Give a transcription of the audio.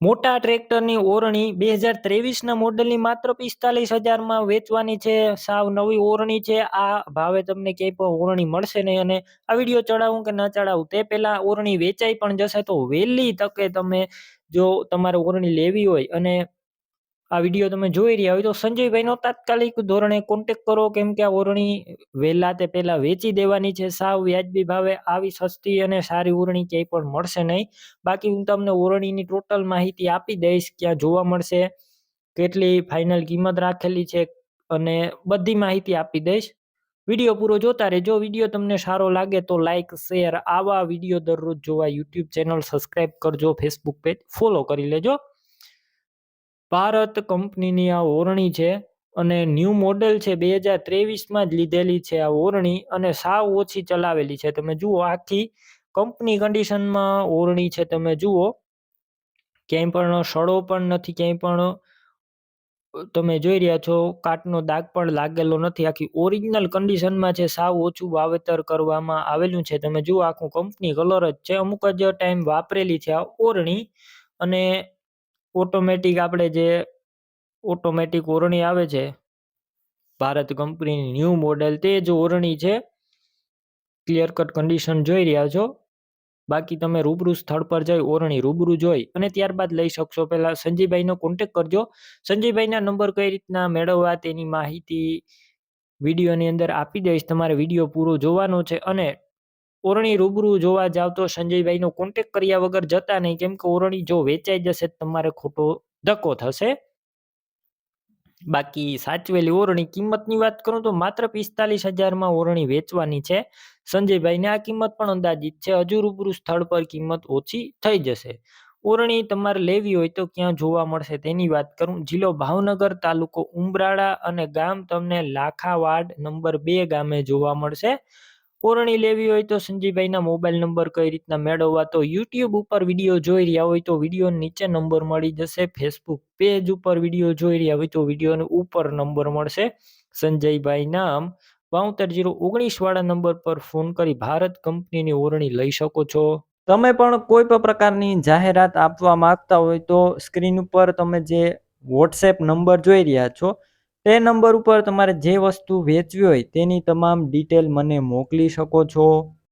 મોટા ટ્રેક્ટરની ઓરણી 2023ના મોડેલની માત્ર 45,000માં વેચવાની છે. સાવ નવી ઓરણી છે. આ ભાવે તમને ક્યાંય પણ ઓરણી મળશે નહીં. અને આ વિડીયો ચડાવું કે ન ચડાવું તે પહેલા ઓરણી વેચાઈ પણ જશે, તો વહેલી તકે તમે જો તમારે ઓરણી લેવી હોય અને આ વિડીયો તમે જોઈ રહ્યા હોય તો સંજયભાઈનો તાત્કાલિક ધોરણે કોન્ટેક્ટ કરો, કેમ કે આ ઓરણી વહેલા તે પહેલા વેચી દેવાની છે. સાવ વ્યાજબી ભાવે આવી સસ્તી અને સારી ઓરણી ક્યાંય પણ મળશે નહીં. બાકી હું તમને ઓરણીની ટોટલ માહિતી આપી દઈશ, ક્યાં જોવા મળશે, કેટલી ફાઇનલ કિંમત રાખેલી છે અને બધી માહિતી આપી દઈશ. વિડીયો પૂરો જોતા રહેજો. વિડીયો તમને સારો લાગે તો લાઇક, શેર, આવા વિડીયો દરરોજ જોવા યુટ્યુબ ચેનલ સબસ્ક્રાઈબ કરજો, ફેસબુક પેજ ફોલો કરી લેજો. ભારત કંપનીની આ ઓરણી છે અને ન્યૂ મોડેલ છે. 2023માં જ લીધેલી છે આ ઓરણી અને સાવ ઓછી ચલાવેલી છે. તમે જુઓ, આખી કંપની કન્ડિશનમાં ઓરણી છે. તમે જુઓ, ક્યાંય પણ સડો પણ નથી, ક્યાંય પણ તમે જોઈ રહ્યા છો કાટનો દાગ પણ લાગેલો નથી. આખી ઓરિજિનલ કન્ડિશનમાં છે. સાવ ઓછું વાવેતર કરવામાં આવેલું છે. તમે જુઓ, આખું કંપની કલર જ છે. અમુક જ ટાઈમ વાપરેલી છે આ ઓરણી. અને ઓટોમેટિક આપણે જે ઓટોમેટિક ઓરણી આવે છે ભારત કંપનીની ન્યૂ મોડેલ, તે જ ઓરણી છે. ક્લિયર કટ કન્ડિશન જોઈ રહ્યા છો. બાકી તમે રૂબરૂ સ્થળ પર જઈ ઓરણી રૂબરૂ જોઈ અને ત્યારબાદ લઈ શકશો. પહેલા સંજયભાઈનો કોન્ટેક્ટ કરજો. સંજયભાઈના નંબર કઈ રીતના મેળવવા તેની માહિતી વિડીયોની અંદર આપી દઈશ. તમારે વિડીયો પૂરો જોવાનો છે અને ઓરણી રૂબરૂ જોવા જાવ તો સંજયભાઈનો કોન્ટેક્ટ કર્યા વગર જતા નહીં, કેમ કે ઓરણી જો વેચાઈ જશે તમારે ખોટો ધક્કો થશે. બાકી સાચવેલી ઓરણી કિંમતની વાત કરું તો માત્ર 45,000માં ઓરણી વેચવાની છે. સંજયભાઈને આ કિંમત પણ અંદાજિત છે. હજુ રૂબરૂ સ્થળ પર કિંમત ઓછી થઈ જશે. ઓરણી તમારે લેવી હોય તો ક્યાં જોવા મળશે તેની વાત કરું. જિલ્લો ભાવનગર, તાલુકો ઉમરાળા અને ગામ તમને લાખાવાડ નંબર 2 ગામે જોવા મળશે. ઓરણી લેવી હોય તો સંજયભાઈના મોબાઈલ નંબર કઈ રીતના મેળવવા, તો યુટ્યુબ ઉપર વિડીયો જોઈ રહ્યા હોય તો વિડીયો નીચે નંબર મળી જશે. ફેસબુક પેજ ઉપર વિડીયો જોઈ રહ્યા હોય તો વિડીયોની ઉપર નંબર મળશે. સંજયભાઈ નામ 72019 વાળા નંબર પર ફોન કરી ભારત કંપનીની ઓરણી લઈ શકો છો. તમે પણ કોઈ પણ પ્રકારની જાહેરાત આપવા માંગતા હોય તો સ્ક્રીન ઉપર તમે જે વોટ્સએપ નંબર જોઈ રહ્યા છો તે નંબર ઉપર તમારે જે વસ્તુ વેચવી હોય તેની તમામ ડિટેલ મને મોકલી શકો છો.